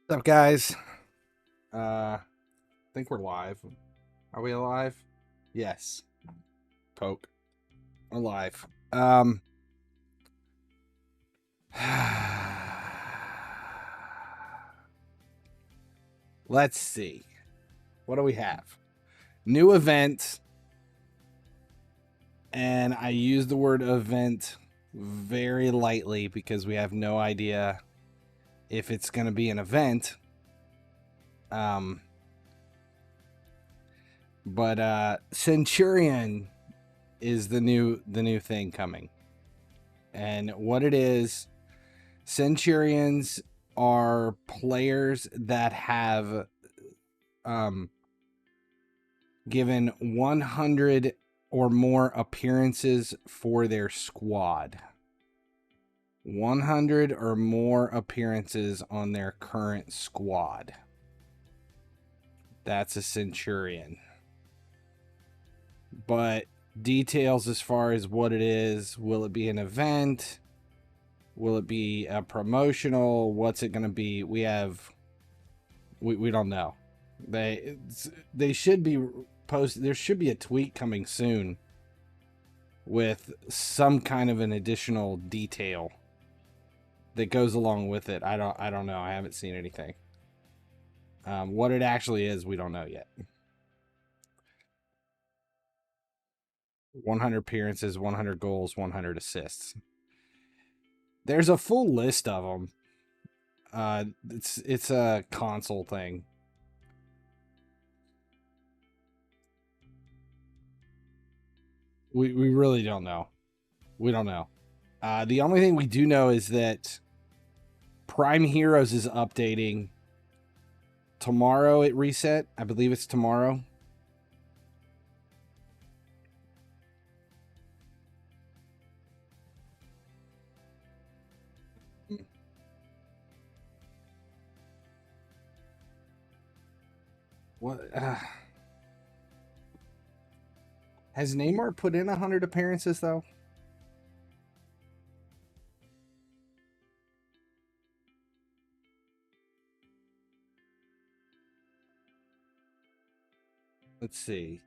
What's up, guys? I think we're live. Are we alive? Yes. Poke. We're live. Let's see. What do we have? New event. And I use the word event very lightly because we have no idea if it's going to be an event. But Centurion is the new thing coming. And what it is, Centurions are players that have given 100 or more appearances for their squad. 100 or more appearances on their current squad. That's a Centurion. But details as far as what it is, will it be an event? Will it be a promotional? What's it going to be? We don't know. They should be posted. There should be a tweet coming soon with some kind of an additional detail that goes along with it. I don't know. I haven't seen anything. What it actually is, we don't know yet. 100 appearances, 100 goals, 100 assists. There's a full list of them. It's a console thing. We really don't know. We don't know. The only thing we do know is that Prime Heroes is updating tomorrow. It reset. I believe it's tomorrow. What? Has Neymar put in 100 appearances, though? Let's see.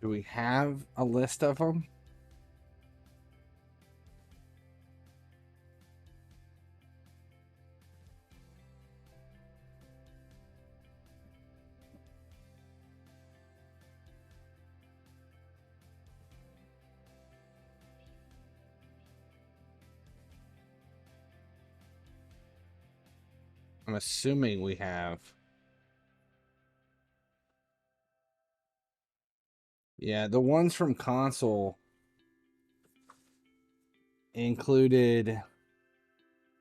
Do we have a list of them? I'm assuming we have. Yeah, the ones from console included,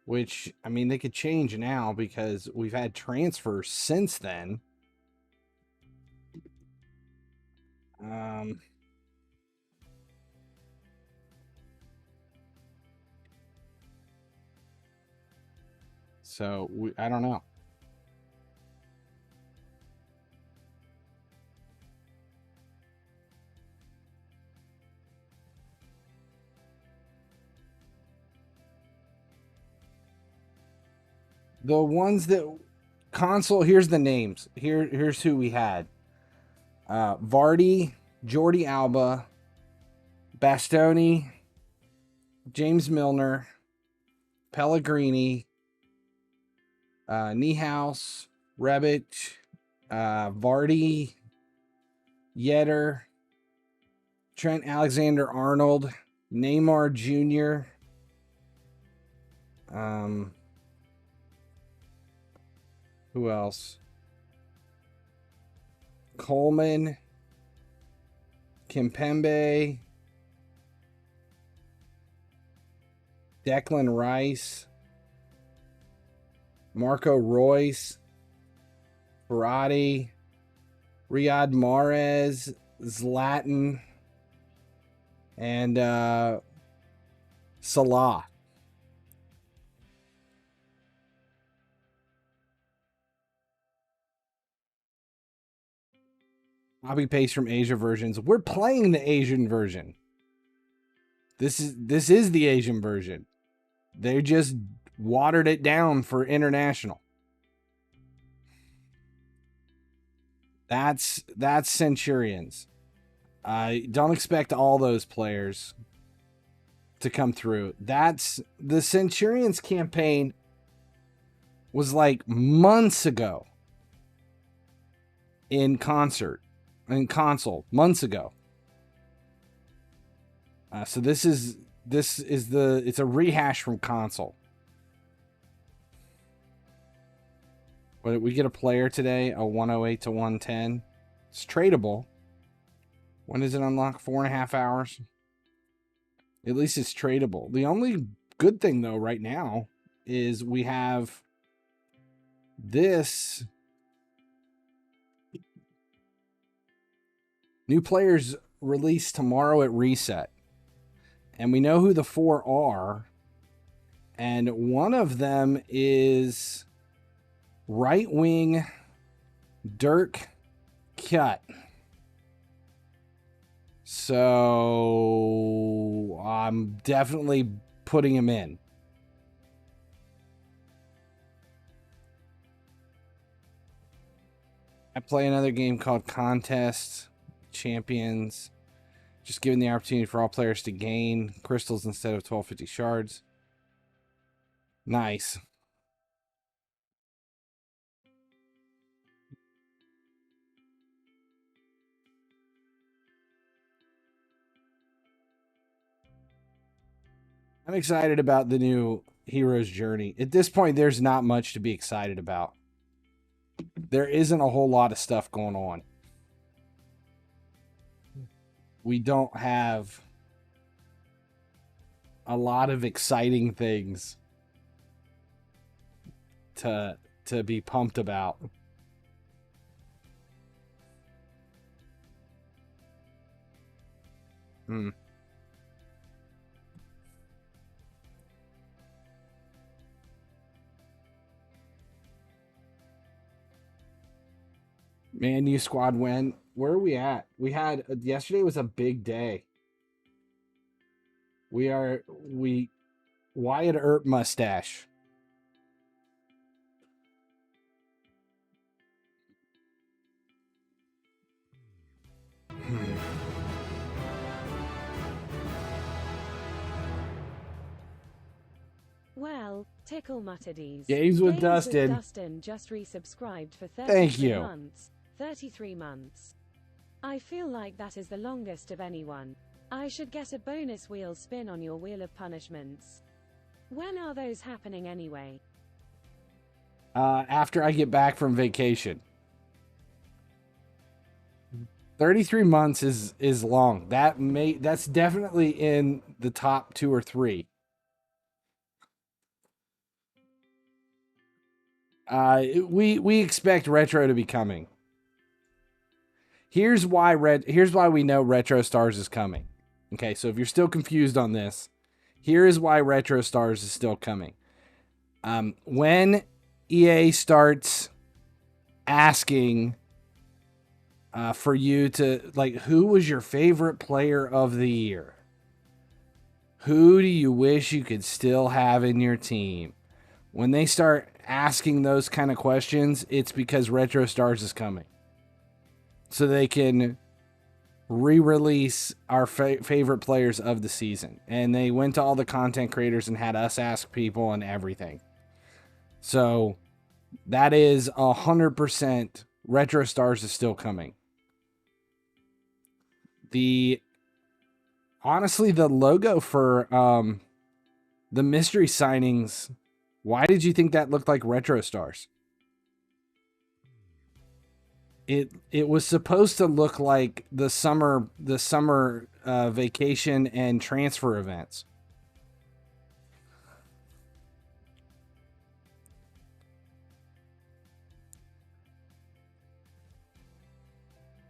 which, I mean, they could change now because we've had transfers since then. So I don't know. The ones that console, here's the names. Here's who we had. Vardy, Jordi Alba, Bastoni, James Milner, Pellegrini, Niehaus, Rebic, Vardy, Yetter, Trent Alexander-Arnold, Neymar Jr., who else? Coleman, Kimpembe, Declan Rice, Marco Reus, Verratti, Riyad Mahrez, Zlatan, and Salah. Copy paste from Asia versions. We're playing the Asian version. This is the Asian version. They just watered it down for international. That's Centurions. I don't expect all those players to come through. That's the Centurions campaign was like months ago in console months ago. So it's a rehash from console. But we get a player today, a 108 to 110. It's tradable. When does it unlock? 4.5 hours. At least it's tradable. The only good thing though right now is we have this new players released tomorrow at reset. And we know who the 4 are. And one of them is right wing Dirk Kuyt. So I'm definitely putting him in. I play another game called Contest Champions. Just giving the opportunity for all players to gain crystals instead of 1250 shards. Nice. I'm excited about the new hero's journey. At this point, there's not much to be excited about. There isn't a whole lot of stuff going on. We don't have a lot of exciting things to be pumped about. Man, U squad win. Where are we at? We had yesterday was a big day. Wyatt Earp mustache. Well, tickle muttedies. Games with Dustin. Dustin just resubscribed for 33 Thank months. 33 months. I feel like that is the longest of anyone. I should get a bonus wheel spin on your wheel of punishments. When are those happening anyway? After I get back from vacation. 33 months is long. That's definitely in the top 2 or 3. We expect retro to be coming. Here's why we know Retro Stars is coming. Okay, so if you're still confused on this, here is why Retro Stars is still coming. When EA starts asking for you to, like, who was your favorite player of the year? Who do you wish you could still have in your team? When they start asking those kind of questions, it's because Retro Stars is coming. So they can re-release our favorite players of the season. And they went to all the content creators and had us ask people and everything. So that is 100% Retro Stars is still coming. Honestly, the logo for the mystery signings, why did you think that looked like Retro Stars? It was supposed to look like the summer vacation and transfer events.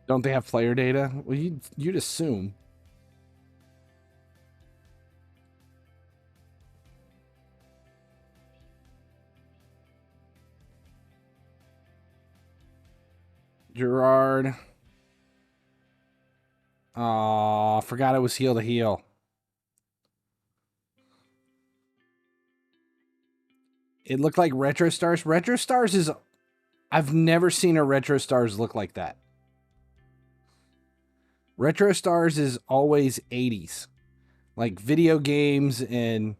Don't they have player data? Well, you'd assume. Gerard. Oh, forgot it was heel to heel. It looked like Retro Stars. Retro Stars is... I've never seen a Retro Stars look like that. Retro Stars is always 80s. Like video games and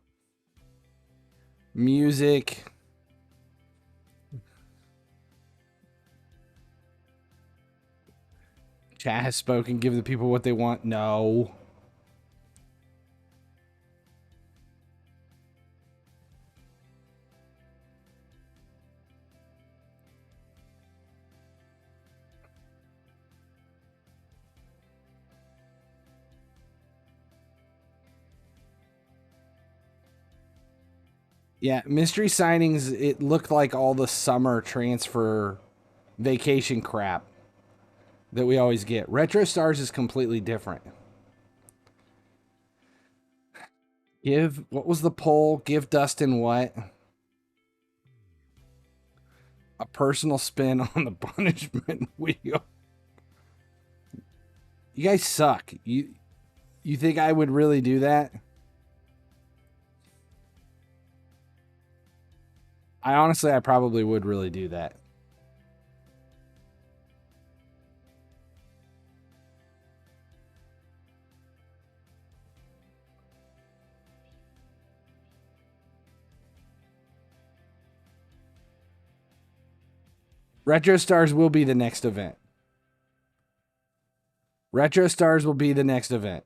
music. Chat has spoken. Give the people what they want. No. Yeah, mystery signings, it looked like all the summer transfer vacation crap that we always get. Retro Stars is completely different. What was the poll? Give Dustin what? A personal spin on the punishment wheel. You guys suck. You think I would really do that? I probably would really do that. Retro Stars will be the next event. Retro Stars will be the next event.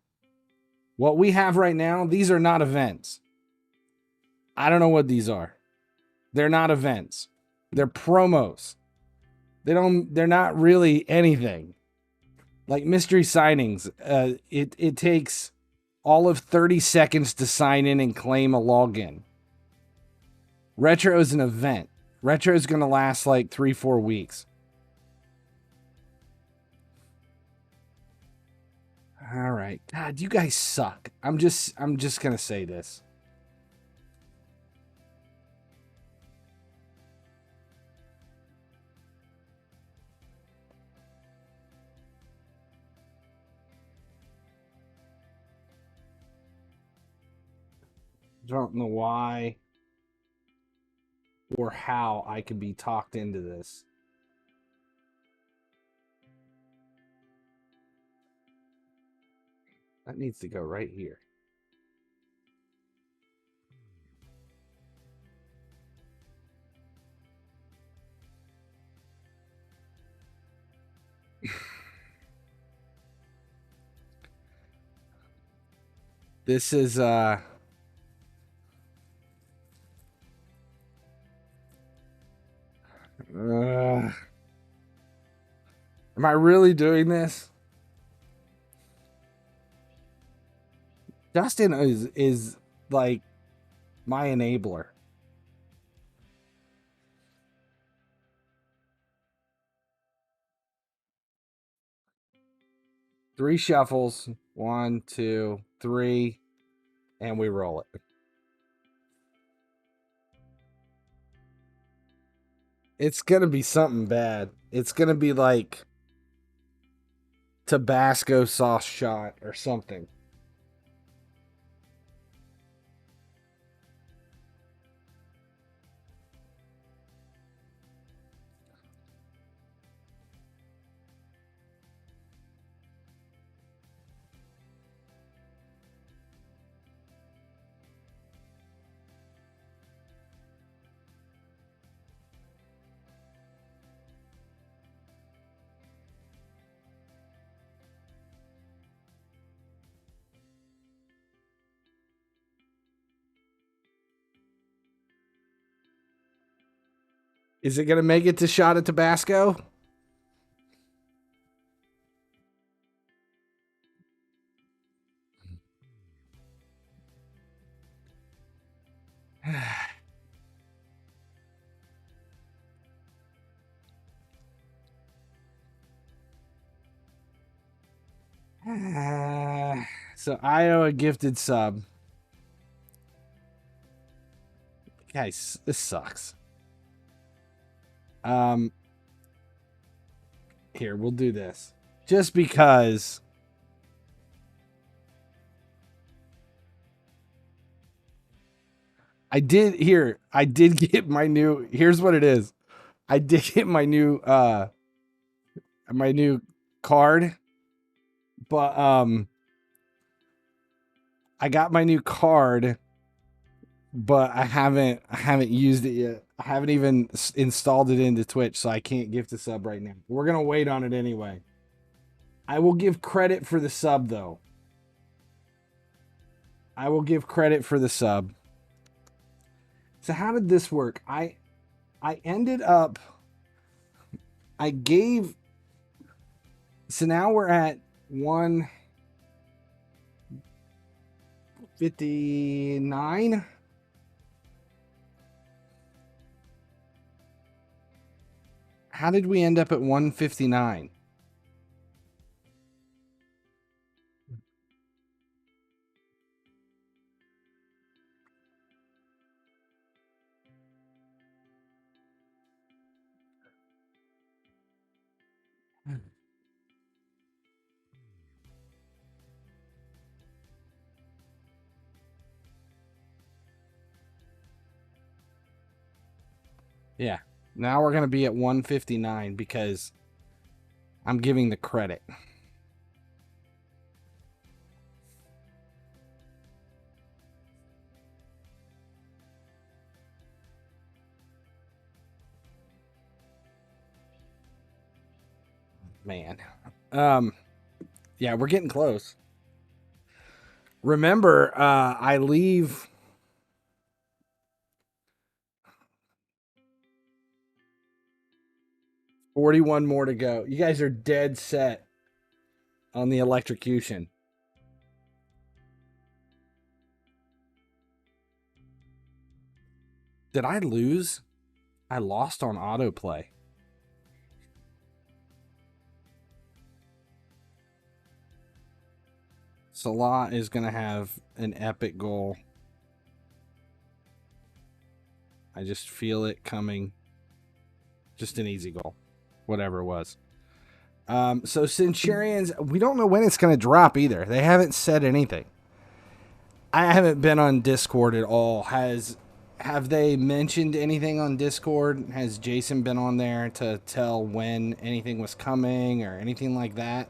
What we have right now, these are not events. I don't know what these are. They're not events. They're promos. They're not really anything. Like mystery signings, it takes all of 30 seconds to sign in and claim a login. Retro is an event. Retro is going to last like 3-4 weeks. All right. God, you guys suck. I'm just going to say this. Don't know why or how I could be talked into this. That needs to go right here. This is am I really doing this? Dustin is like my enabler. Three shuffles. 1, 2, 3. And we roll it. It's going to be something bad. It's going to be like Tabasco sauce shot or something. Is it going to make it to shot at Tabasco? So I owe a gifted sub. Guys, this sucks. Here, we'll do this. Just because I did get my new, here's what it is. I did get my new card, but I got my new card, but I haven't used it yet. I haven't even installed it into Twitch, so I can't gift a sub right now. We're gonna wait on it anyway. I will give credit for the sub though. I will give credit for the sub. So how did this work? I ended up, I gave, so now we're at 159. How did we end up at 159? Yeah. Now we're going to be at 159 because I'm giving the credit. Man. Yeah, we're getting close. Remember, I leave 41 more to go. You guys are dead set on the electrocution. Did I lose? I lost on autoplay. Salah is going to have an epic goal. I just feel it coming. Just an easy goal. Whatever it was. So Centurions, we don't know when it's going to drop either. They haven't said anything. I haven't been on Discord at all. Have they mentioned anything on Discord? Has Jason been on there to tell when anything was coming or anything like that?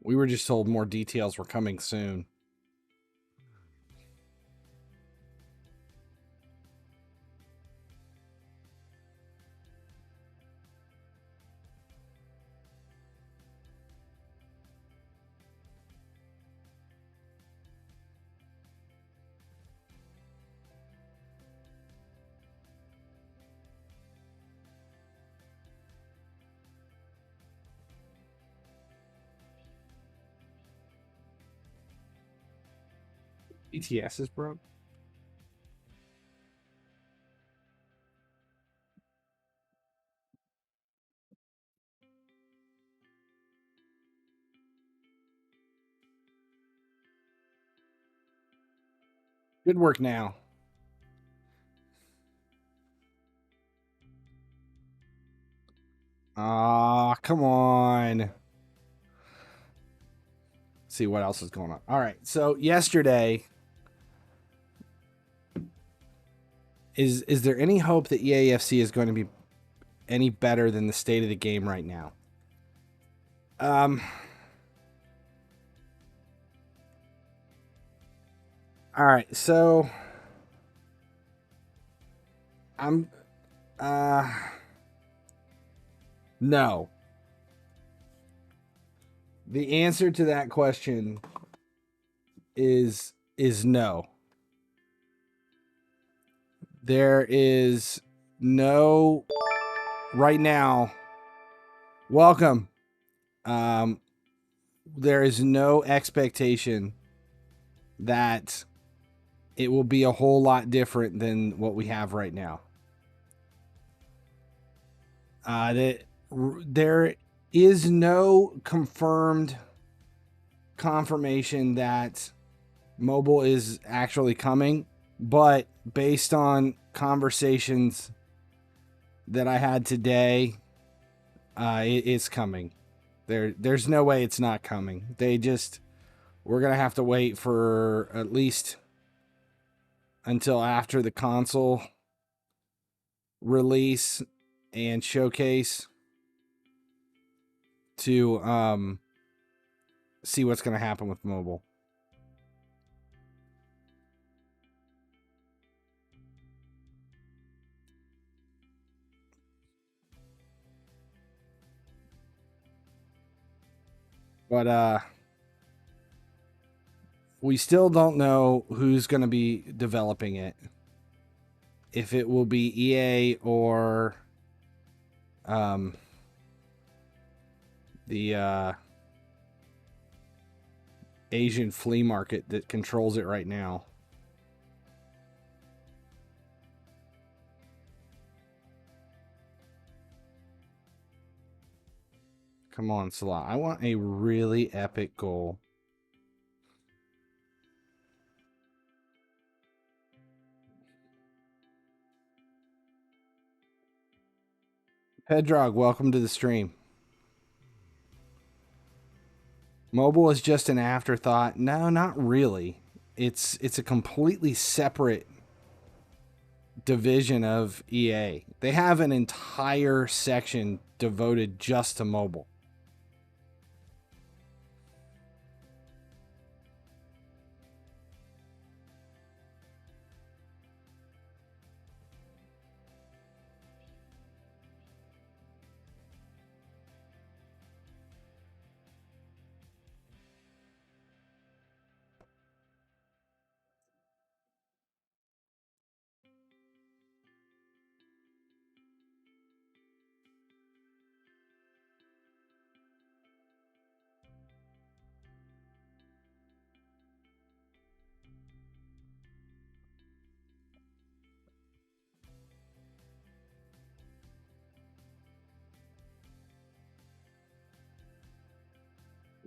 We were just told more details were coming soon. ETS is broke. Good work now. Ah, come on. Let's see what else is going on. All right. So yesterday, is there any hope that EAFC is going to be any better than the state of the game right now? All right. So I'm no. The answer to that question is no. There is no right now. Welcome. There is no expectation that it will be a whole lot different than what we have right now. There is no confirmation that mobile is actually coming, but based on conversations that I had today It's coming. There's no way it's not coming. We're gonna have to wait for at least until after the console release and showcase to see what's gonna happen with mobile. But we still don't know who's going to be developing it. If it will be EA or the Asian flea market that controls it right now. Come on, Salah. I want a really epic goal. Pedrog, welcome to the stream. Mobile is just an afterthought. No, not really. It's a completely separate division of EA. They have an entire section devoted just to mobile.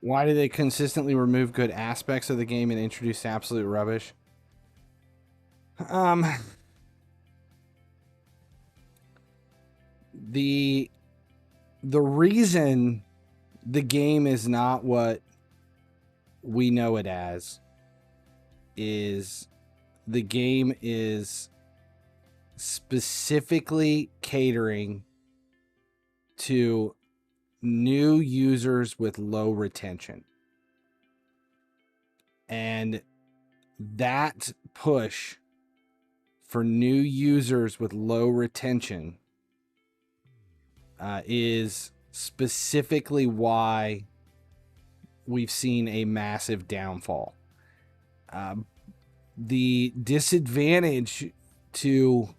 Why do they consistently remove good aspects of the game and introduce absolute rubbish? The reason the game is not what we know it as is the game is specifically catering to new users with low retention. And that push for new users with low retention is specifically why we've seen a massive downfall. The disadvantage to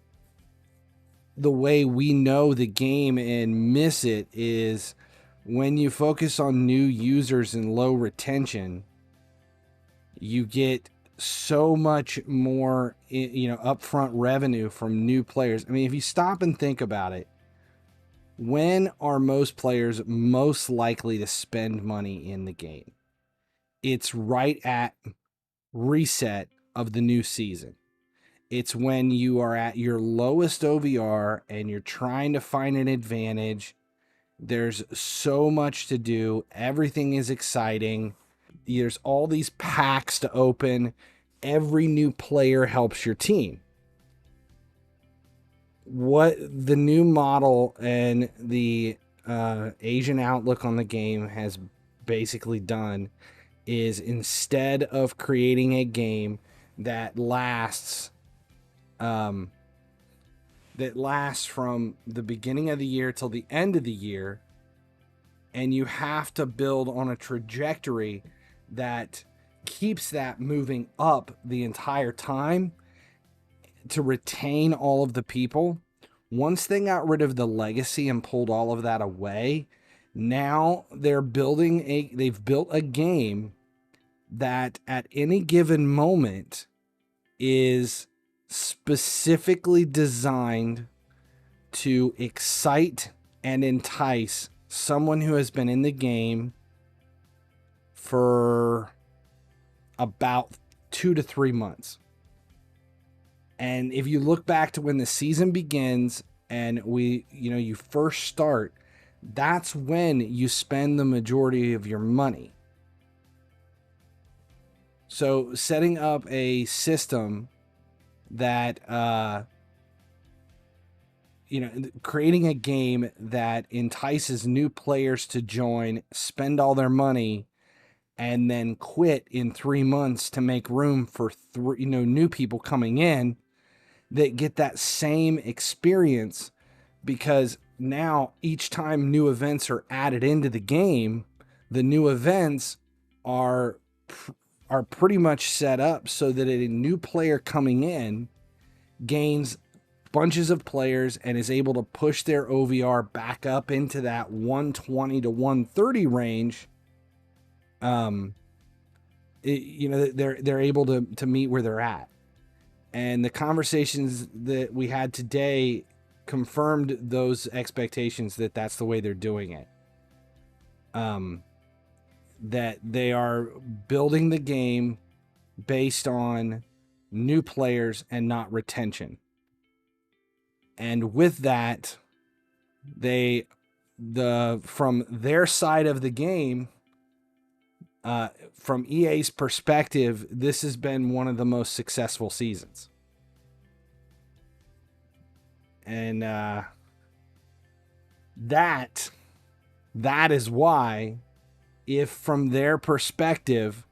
the way we know the game and miss it is when you focus on new users and low retention, you get so much more, upfront revenue from new players. I mean, if you stop and think about it, when are most players most likely to spend money in the game? It's right at reset of the new season. It's when you are at your lowest OVR and you're trying to find an advantage. There's so much to do. Everything is exciting. There's all these packs to open. Every new player helps your team. What the new model and the Asian outlook on the game has basically done is, instead of creating a game that lasts from the beginning of the year till the end of the year, and you have to build on a trajectory that keeps that moving up the entire time to retain all of the people. Once they got rid of the legacy and pulled all of that away, now they've built a game that at any given moment is specifically designed to excite and entice someone who has been in the game for about 2 to 3 months. And if you look back to when the season begins and you first start, that's when you spend the majority of your money. So setting up a system that, creating a game that entices new players to join, spend all their money, and then quit in 3 months to make room for new people coming in that get that same experience, because now each time new events are added into the game, the new events are pretty much set up so that a new player coming in gains bunches of players and is able to push their OVR back up into that 120 to 130 range. They're able to meet where they're at. And the conversations that we had today confirmed those expectations, that that's the way they're doing it. That they are building the game based on new players and not retention. And with that, from their side of the game, from EA's perspective, this has been one of the most successful seasons. And that is why, if from their perspective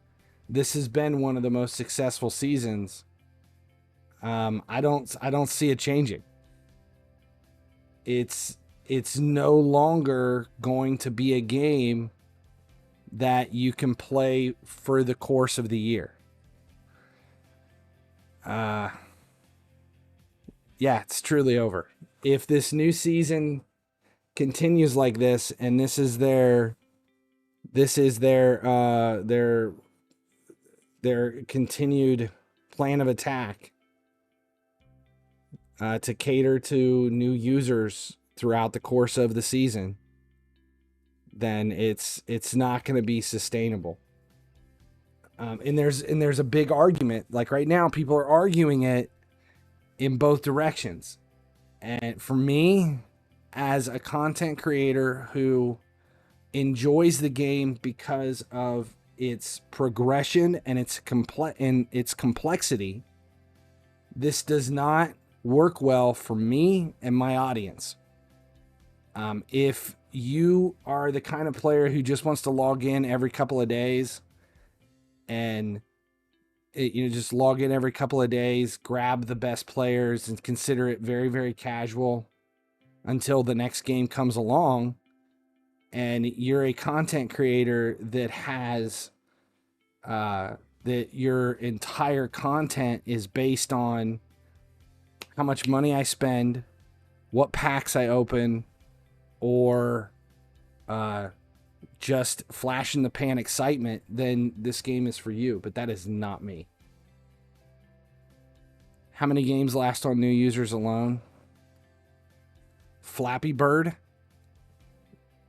this has been one of the most successful seasons, I don't see it changing. It's no longer going to be a game that you can play for the course of the year. Yeah, it's truly over. If this new season continues like this, and this is their continued plan of attack, to cater to new users throughout the course of the season, then it's not going to be sustainable. And there's a big argument. Like right now, people are arguing it in both directions. And for me, as a content creator who enjoys the game because of its progression and its complexity, this does not work well for me and my audience. If you are the kind of player who just wants to log in every couple of days and just log in every couple of days, grab the best players and consider it very, very casual until the next game comes along, and you're a content creator that has that your entire content is based on how much money I spend, what packs I open, or just flash in the pan excitement, then this game is for you. But that is not me. How many games last on new users alone? Flappy Bird?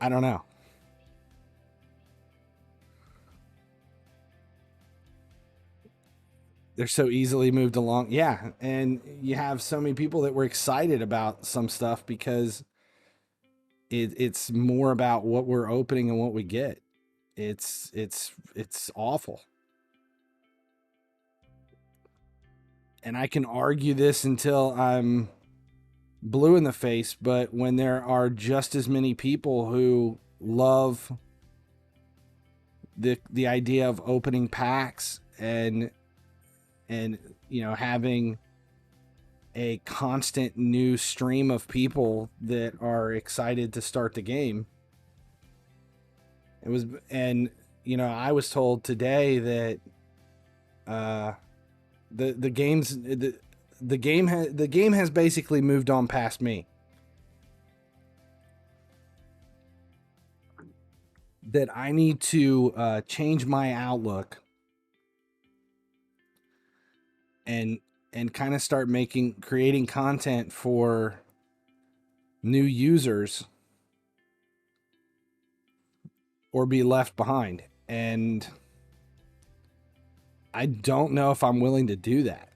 I don't know. They're so easily moved along. Yeah, and you have so many people that were excited about some stuff because it's more about what we're opening and what we get. It's awful. And I can argue this until I'm blue in the face, but when there are just as many people who love the idea of opening packs and having a constant new stream of people that are excited to start the game. I was told today that the game has basically moved on past me. That I need to change my outlook and kind of start creating content for new users, or be left behind. And I don't know if I'm willing to do that.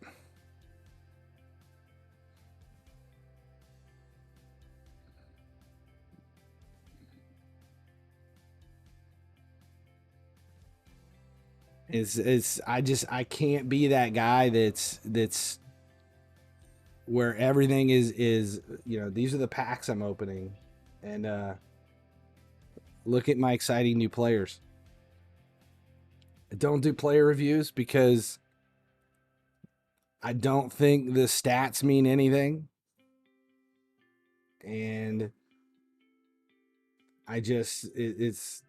I can't be that guy that's where everything is, you know, these are the packs I'm opening, and look at my exciting new players. I don't do player reviews because I don't think the stats mean anything, and it's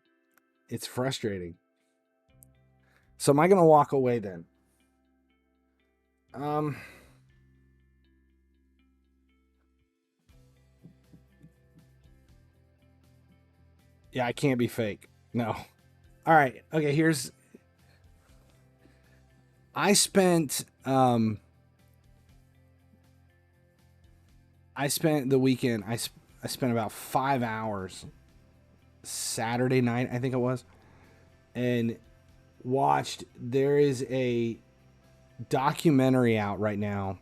frustrating. So am I gonna walk away then? Yeah, I can't be fake. No. All right. Okay, I spent the weekend. I spent about 5 hours Saturday night, I think it was, and watched. There is a documentary out right now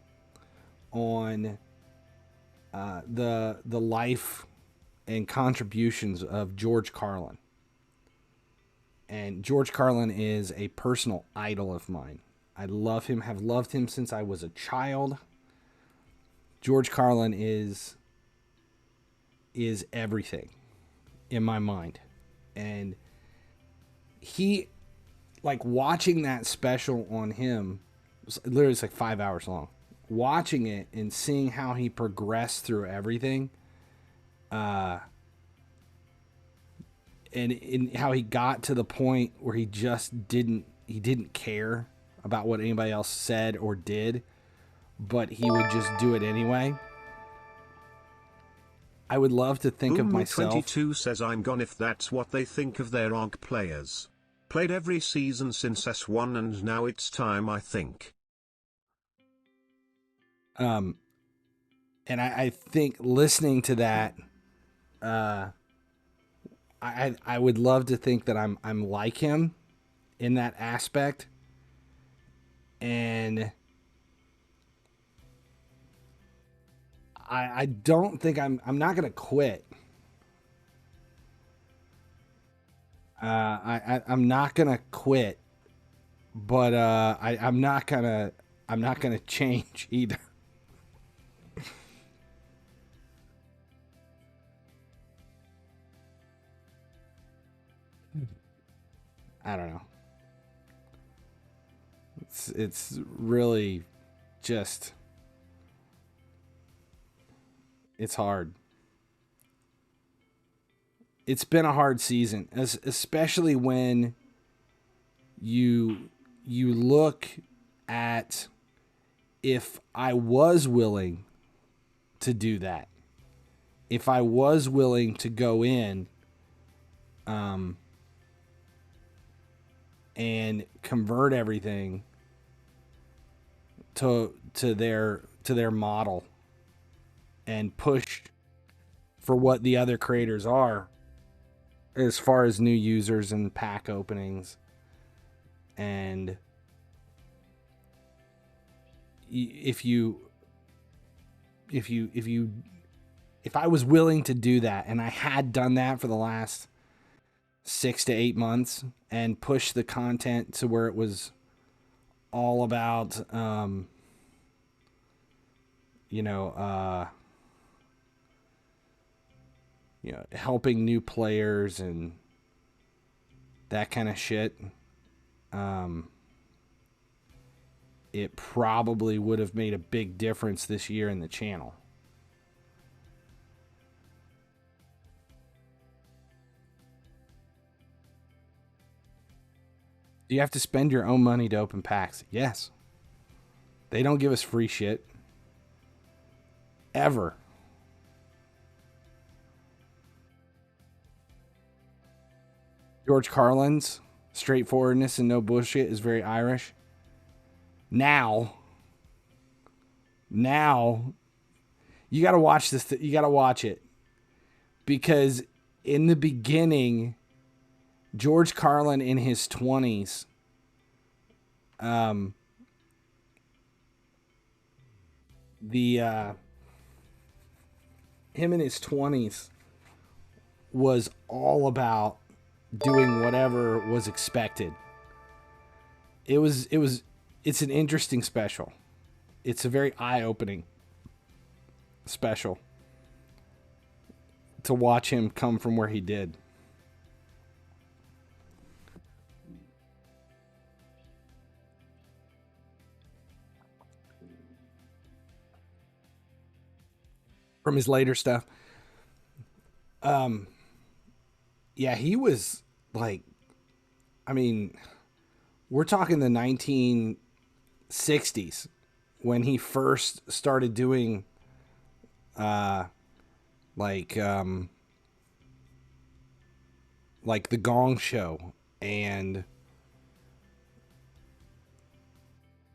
on the life and contributions of George Carlin. And George Carlin is a personal idol of mine. I love him, have loved him since I was a child. George Carlin is everything in my mind. And he, like, watching that special on him, literally it's like 5 hours long. Watching it and seeing how he progressed through everything, and how he got to the point where he just didn't care about what anybody else said or did, but he would just do it anyway. I would love to think of myself. 22 says I'm gone if that's what they think of their ARC players. Played every season since S1 and now it's time, I think. And I think listening to that, I would love to think that I'm like him in that aspect, and I don't think I'm not gonna quit. I'm not gonna quit, but I'm not gonna change either. I don't know. It's really just, it's hard. It's been a hard season, especially when you look at, if I was willing to do that, if I was willing to go in and convert everything to their model and push for what the other creators are as far as new users and pack openings, and if I was willing to do that, and I had done that for the last 6 to 8 months and push the content to where it was all about helping new players and that kind of shit, it probably would have made a big difference this year in the channel. Do you have to spend your own money to open packs? Yes. They don't give us free shit. Ever. George Carlin's straightforwardness and no bullshit is very Irish. Now, you got to watch this. You got to watch it. Because in the beginning, George Carlin in his 20s, him in his 20s was all about doing whatever was expected. it's an interesting special. It's a very eye-opening special to watch him come from where he did. From his later stuff. Yeah, he was like, I mean, we're talking the 1960s when he first started doing like the Gong Show and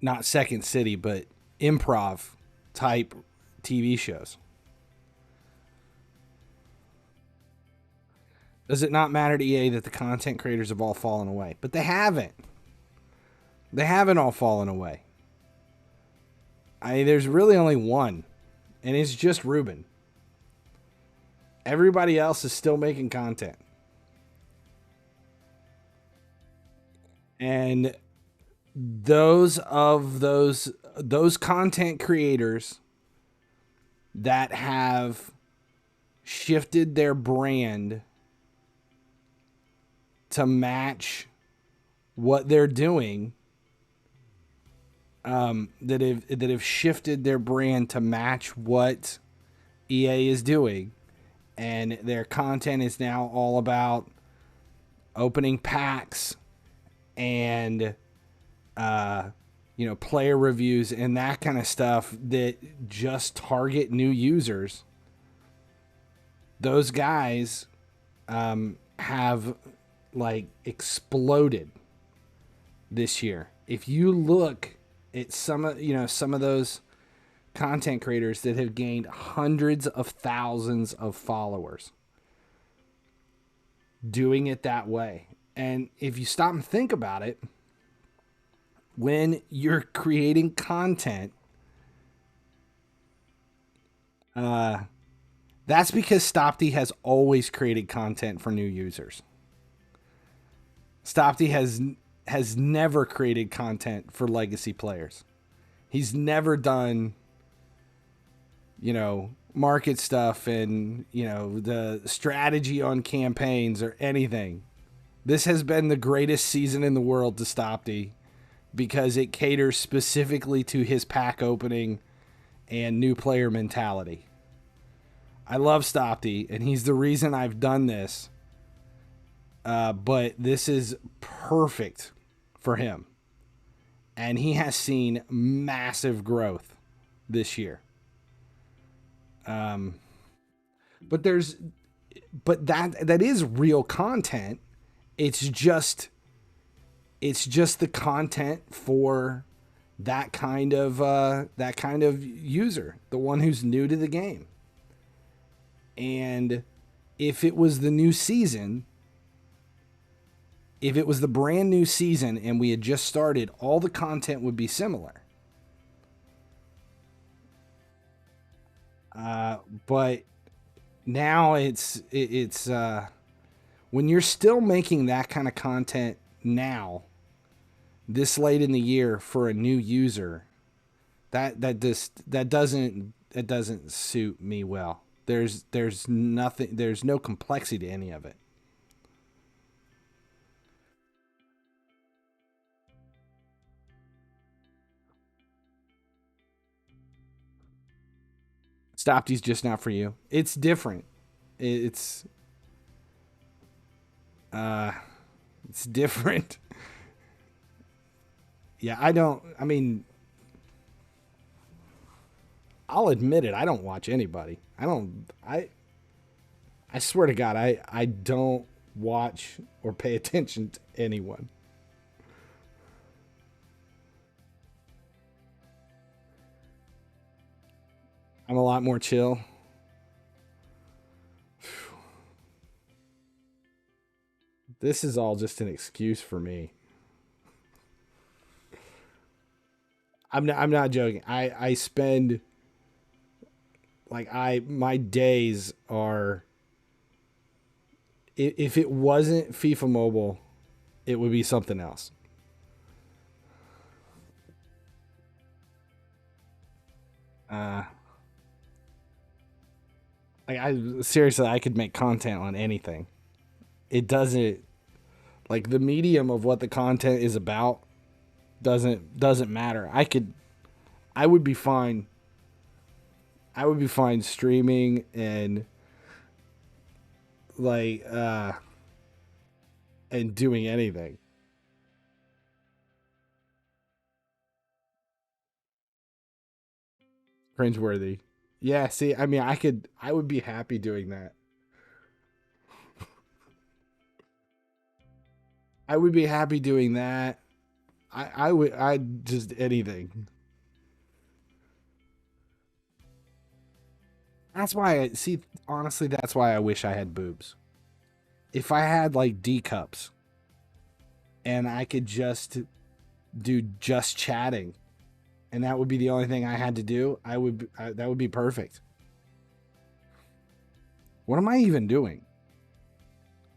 not Second City, but improv type TV shows. Does it not matter to EA that the content creators have all fallen away? But they haven't. They haven't all fallen away. There's really only one, and it's just Ruben. Everybody else is still making content. And those content creators that have shifted their brand to match what they're doing, that have shifted their brand to match what EA is doing, and their content is now all about opening packs and player reviews and that kind of stuff that just target new users. Those guys have like exploded this year. If you look at some of those content creators that have gained hundreds of thousands of followers doing it that way. And if you stop and think about it, when you're creating content, that's because Stopty has always created content for new users. Stopty has never created content for legacy players. He's never done, market stuff and, the strategy on campaigns or anything. This has been the greatest season in the world to Stopty because it caters specifically to his pack opening and new player mentality. I love Stopty, and he's the reason I've done this. But this is perfect for him. And he has seen massive growth this year. But that is real content. It's just the content for that kind of user, the one who's new to the game. And if it was the new season, if it was the brand new season and we had just started, all the content would be similar. But now it's when you're still making that kind of content now, this late in the year for a new user, that doesn't suit me well. There's no complexity to any of it. Stopty's just not for you. It's different. It's different. Yeah, I'll admit it. I don't watch anybody. I swear to God, I don't watch or pay attention to anyone. I'm a lot more chill. This is all just an excuse for me. I'm not joking. I spend my days are, if it wasn't FIFA Mobile, it would be something else. I seriously, I could make content on anything. It doesn't, like, the medium of what the content is about doesn't matter. I would be fine. I would be fine streaming and like and doing anything. Cringeworthy. Yeah, see, I mean, I would be happy doing that. I would be happy doing that. I just anything. That's why see, honestly, that's why I wish I had boobs. If I had like D cups and I could just do just chatting and that would be the only thing I had to do, that would be perfect. What am I even doing?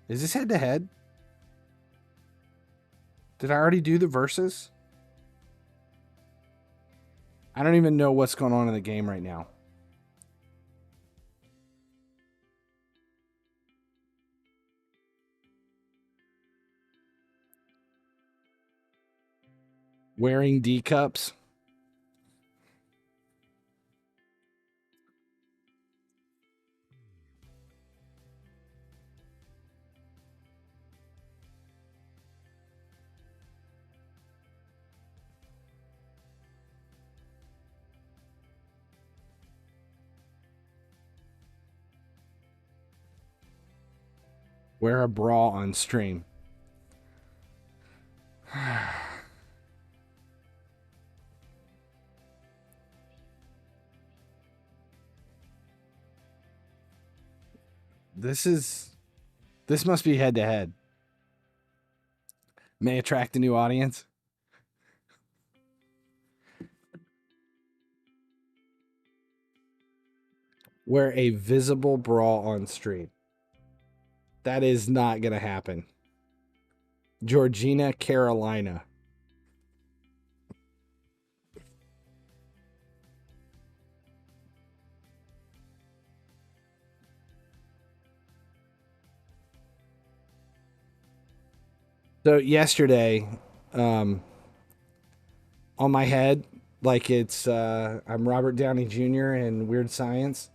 Is this head to head? Did I already do the verses? I don't even know what's going on in the game right now. Wearing D cups. Wear a bra on stream. This must be head to head. May attract a new audience. Wear a visible bra on stream. That is not going to happen. Georgina, Carolina. So yesterday, on my head, like it's I'm Robert Downey Jr. in Weird Science.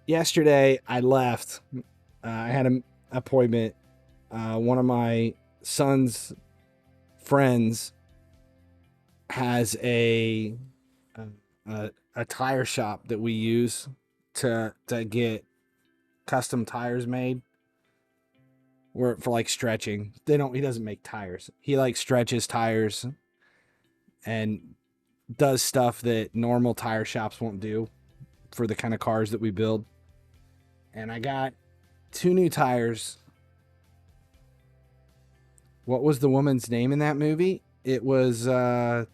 Yesterday I left. I had an appointment. One of my son's friends has a tire shop that we use to get custom tires made. Or for like stretching. He doesn't make tires. He like stretches tires and does stuff that normal tire shops won't do for the kind of cars that we build. And I got 2 new tires. What was the woman's name in that movie? It was Mrs.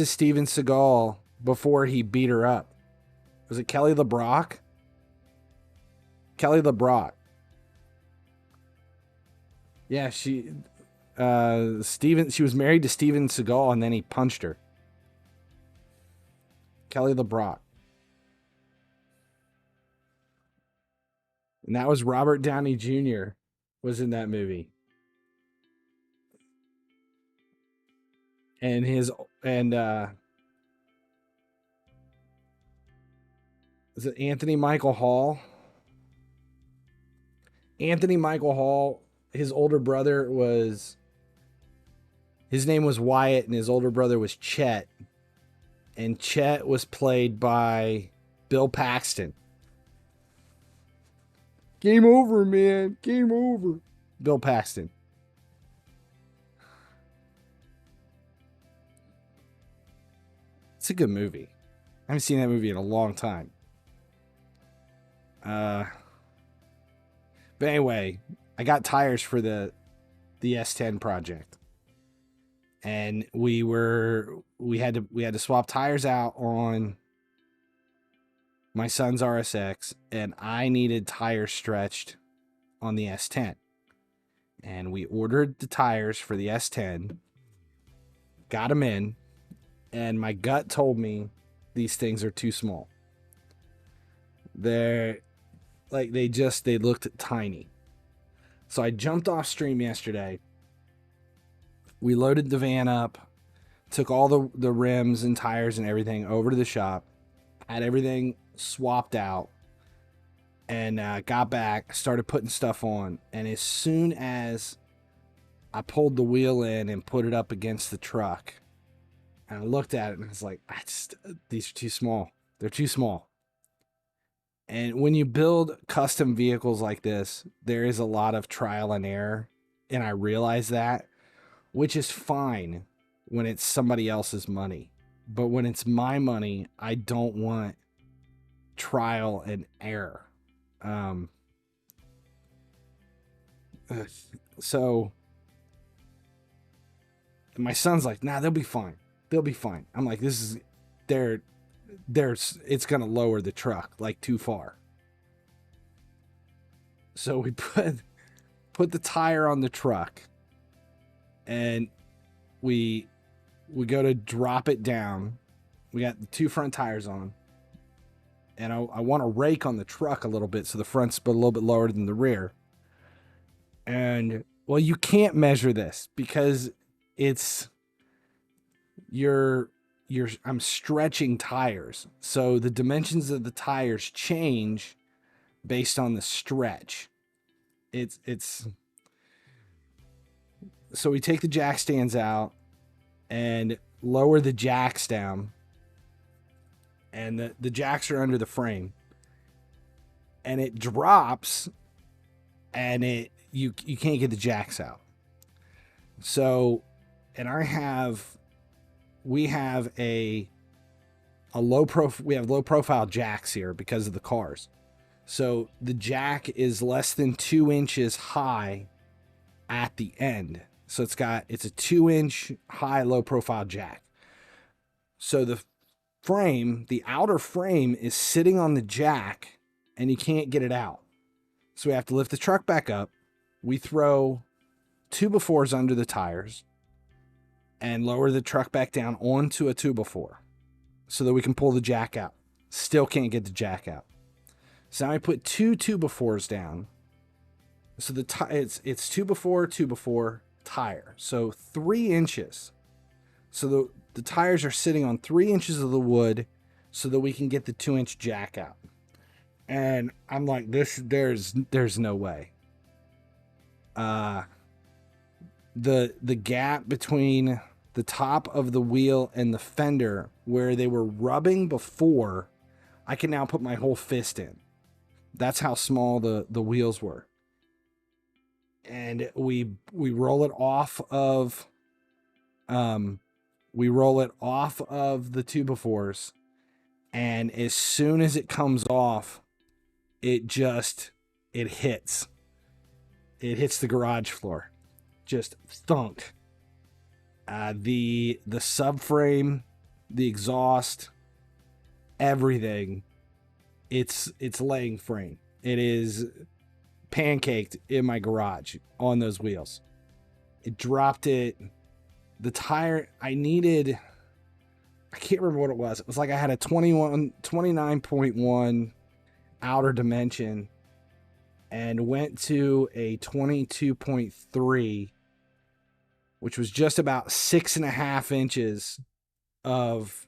Steven Seagal before he beat her up. Was it Kelly LeBrock? Kelly LeBrock. Yeah, she was married to Steven Seagal and then he punched her. Kelly LeBrock. And that was Robert Downey Jr. was in that movie. And is it Anthony Michael Hall? Anthony Michael Hall, his older brother his name was Wyatt and his older brother was Chet. And Chet was played by Bill Paxton. Game over, man. Game over. Bill Paxton. It's a good movie. I haven't seen that movie in a long time. But anyway, I got tires for the S10 project. And we had to swap tires out on my son's RSX, and I needed tires stretched on the S10. And we ordered the tires for the S10, got them in, And my gut told me these things are too small. They're like, they looked tiny. So I jumped off stream yesterday. We loaded the van up, took all the rims and tires and everything over to the shop, had everything swapped out, and got back, started putting stuff on. And as soon as I pulled the wheel in and put it up against the truck, and I looked at it and I was like, these are too small. They're too small. And when you build custom vehicles like this, there is a lot of trial and error. And I realize that, which is fine when it's somebody else's money. But when it's my money, I don't want trial and error. So my son's like, nah, they'll be fine. They'll be fine. I'm like, it's going to lower the truck like too far. So we put the tire on the truck, and we go to drop it down. We got the 2 front tires on, and I want to rake on the truck a little bit so the front's a little bit lower than the rear. And well, you can't measure this because I'm stretching tires. So the dimensions of the tires change based on the stretch. So we take the jack stands out and lower the jacks down, and the jacks are under the frame, and it drops, and you can't get the jacks out. So, and we have low profile jacks here because of the cars. So the jack is less than 2 inches high at the end. So it's a 2-inch high low profile jack. So the outer frame is sitting on the jack, and you can't get it out. So we have to lift the truck back up. We throw 2x4s under the tires and lower the truck back down onto a 2x4 so that we can pull the jack out. Still can't get the jack out. So now I put 2 2x4s down. So it's 2x4, 2x4 tire. So 3 inches. So the tires are sitting on 3 inches of the wood so that we can get the 2-inch jack out. And I'm like, there's no way. The gap between the top of the wheel and the fender where they were rubbing before, I can now put my whole fist in. That's how small the wheels were. And we roll it off of the 2x4s, and as soon as it comes off, it hits the garage floor, just thunk. The subframe, the exhaust, everything, it's laying frame. It is pancaked in my garage on those wheels. It dropped it. The tire, I can't remember what it was. It was like I had a 29.1 outer dimension and went to a 22.3, which was just about 6.5 inches of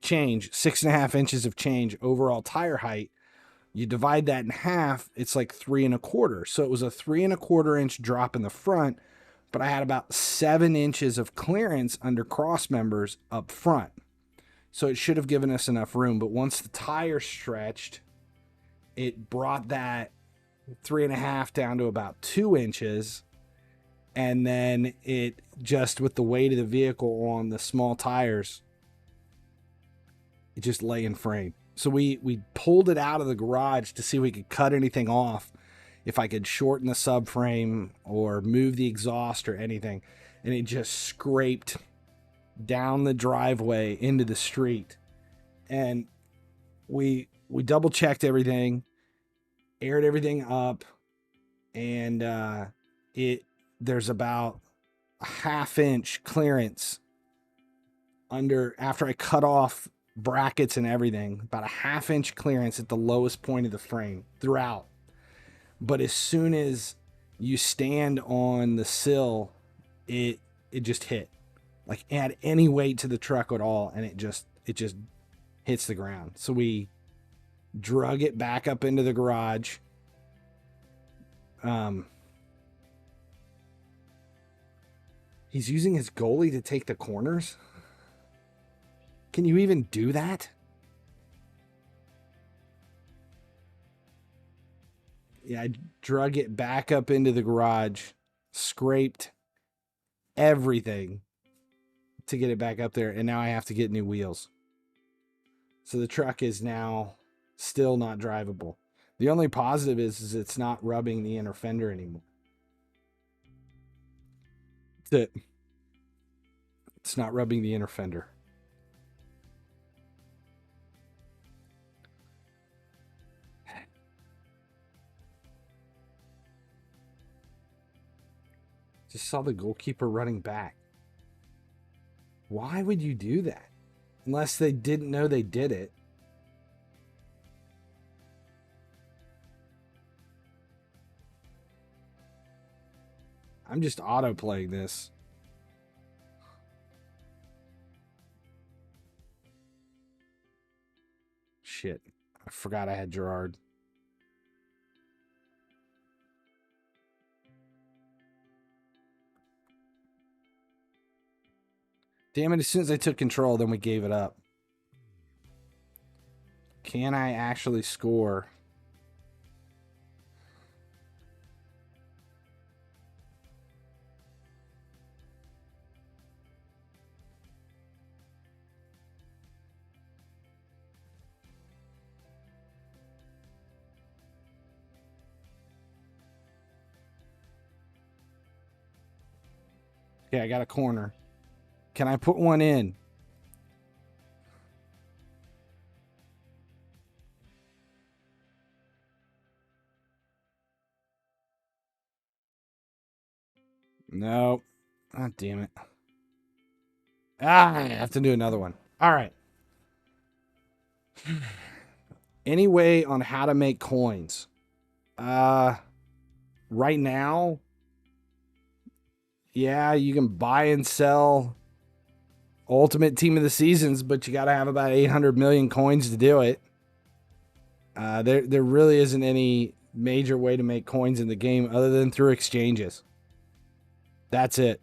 change, 6.5 inches of change overall tire height. You divide that in half, it's like 3.25. So it was a 3.25 inch drop in the front, but I had about 7 inches of clearance under cross members up front. So it should have given us enough room. But once the tire stretched, it brought that 3.5 down to about 2 inches. And then it just, with the weight of the vehicle on the small tires, it just lay in frame. So we pulled it out of the garage to see if we could cut anything off, if I could shorten the subframe or move the exhaust or anything. And it just scraped down the driveway into the street. And we double checked everything, aired everything up, and there's about a 1/2 inch clearance after I cut off brackets and everything, about a 1/2 inch clearance at the lowest point of the frame throughout. But as soon as you stand on the sill, it just hit. Like, add any weight to the truck at all, and it just hits the ground. So we drug it back up into the garage. He's using his goalie to take the corners. Can you even do that? Yeah, I drug it back up into the garage, scraped everything to get it back up there, and now I have to get new wheels. So the truck is now still not drivable. The only positive is it's not rubbing the inner fender anymore. That's it. It's not rubbing the inner fender. Just saw the goalkeeper running back. Why would you do that? Unless they didn't know they did it. I'm just auto-playing this. Shit. I forgot I had Gerard. Damn it, as soon as I took control, then we gave it up. Can I actually score? Okay, I got a corner. Can I put one in? No. Ah, damn it. I have to do another one. All right. Any way on how to make coins? Right now, yeah, you can buy and sell Ultimate Team of the Seasons, but you got to have about 800 million coins to do it. There really isn't any major way to make coins in the game other than through exchanges. That's it.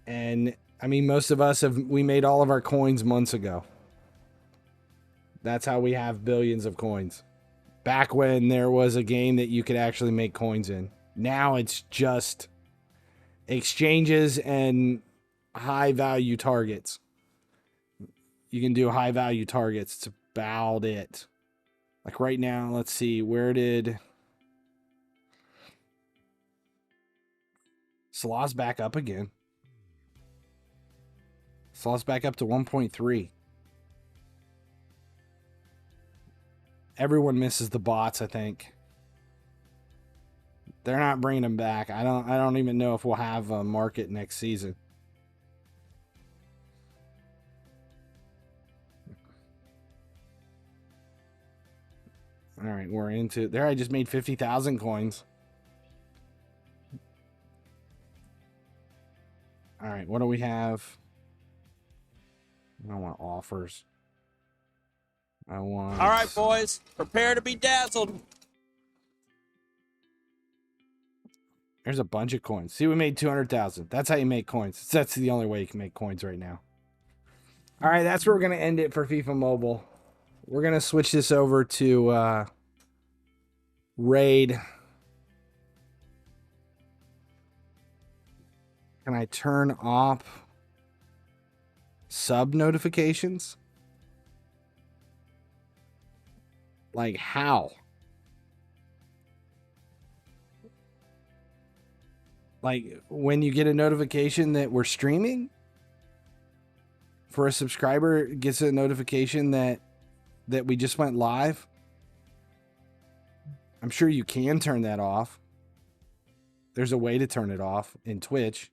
And I mean, most of us we made all of our coins months ago. That's how we have billions of coins. Back when there was a game that you could actually make coins in. Now it's just exchanges and high value targets. You can do high value targets. It's about it. Like right now, let's see, where did Salah's back up again? Salah's back up to 1.3. Everyone misses the bots, I think. They're not bringing them back. I don't even know if we'll have a market next season. All right, we're into there. I just made 50,000 coins. All right, what do we have? I don't want offers. I want... All right, boys, prepare to be dazzled. There's a bunch of coins. See, we made 200,000. That's how you make coins. That's the only way you can make coins right now. All right, that's where we're going to end it for FIFA Mobile. We're going to switch this over to Raid. Can I turn off sub notifications? Like how? Like when you get a notification that we're streaming? For a subscriber gets a notification that we just went live? I'm sure you can turn that off. There's a way to turn it off in Twitch.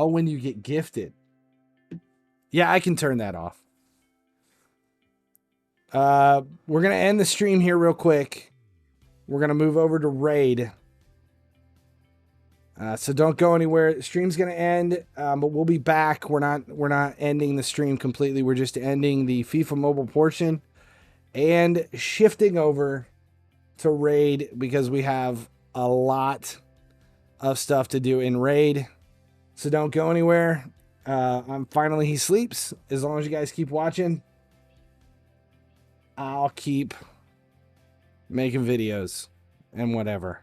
Oh, when you get gifted. Yeah, I can turn that off. We're going to end the stream here real quick. We're going to move over to Raid. So don't go anywhere. The stream's going to end, but we'll be back. We're not ending the stream completely. We're just ending the FIFA mobile portion and shifting over to Raid because we have a lot of stuff to do in Raid. So don't go anywhere. I'm FinallyHeSleeps. As long as you guys keep watching, I'll keep making videos and whatever.